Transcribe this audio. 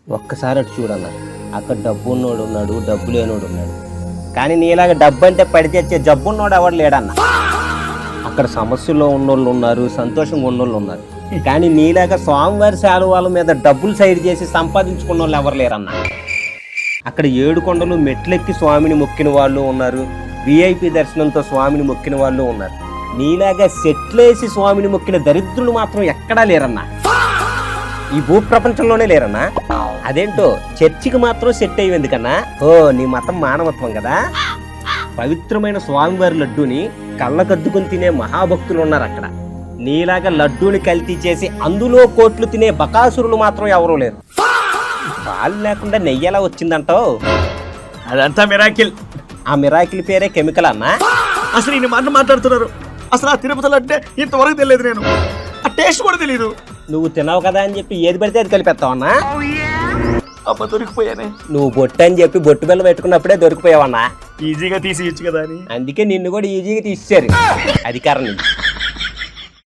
ఒక్కసారి అటు చూడన్న, అక్కడ డబ్బు ఉన్నోడు ఉన్నాడు, డబ్బు లేనోడు ఉన్నాడు. కానీ నీలాగా డబ్బు అంటే పడి తెచ్చే జబ్బు ఉన్నోడు ఎవడు లేడన్న. అక్కడ సమస్యలో ఉన్నోళ్ళు ఉన్నారు, సంతోషంగా ఉన్నోళ్ళు ఉన్నారు. కానీ నీలాగా స్వామివారి శాలువాల మీద డబ్బులు సైడ్ చేసి సంపాదించుకున్న వాళ్ళు ఎవరు లేరన్న. అక్కడ 7 కొండలు మెట్లెక్కి స్వామిని మొక్కిన వాళ్ళు ఉన్నారు, విఐపి దర్శనంతో స్వామిని మొక్కిన వాళ్ళు ఉన్నారు. నీలాగా సెట్లేసి స్వామిని మొక్కిన దరిద్రులు మాత్రం ఎక్కడా లేరన్నా, ఈ భూ ప్రపంచంలోనే లేరన్నా. అదేంటో చర్చికి మాత్రం సెట్ అయ్యి ఎందుకన్నా? ఓ నీ మతం మానవత్వం కదా. పవిత్రమైన స్వామివారి లడ్డూని కళ్ళకద్దుకుని తినే మహాభక్తులు ఉన్నారు అక్కడ. నీలాగా లడ్డూని కల్తీ చేసి అందులో కోట్లు తినే బకాసురులు మాత్రం ఎవరూ లేరు. పాలు లేకుండా నెయ్యి ఎలా వచ్చిందంటావు? అదంతా మిరాకిల్. ఆ మిరాకిల్ పేరే కెమికల్ అన్నా. అసలు ఈయన మాట్లాడుతున్నారు. అసలు ఆ తిరుపతిలో అంటే ఇంతవరకు తెలియదు, నేను ఆ టేస్ట్ కూడా తెలియదు. నువ్వు తినవు కదా అని చెప్పి ఏది పడితే అది కలిపేస్తావన్నా. అబ్బా దొరికిపోయానే. నువ్వు బొట్టు అని చెప్పి బొట్టు బిల్ల పెట్టుకున్నప్పుడే దొరికిపోయావన్నా. ఈజీగా తీసి ఇచ్చు కదా అని. అందుకే నిన్ను కూడా ఈజీగా తీసేశారు అధికారం నుంచి.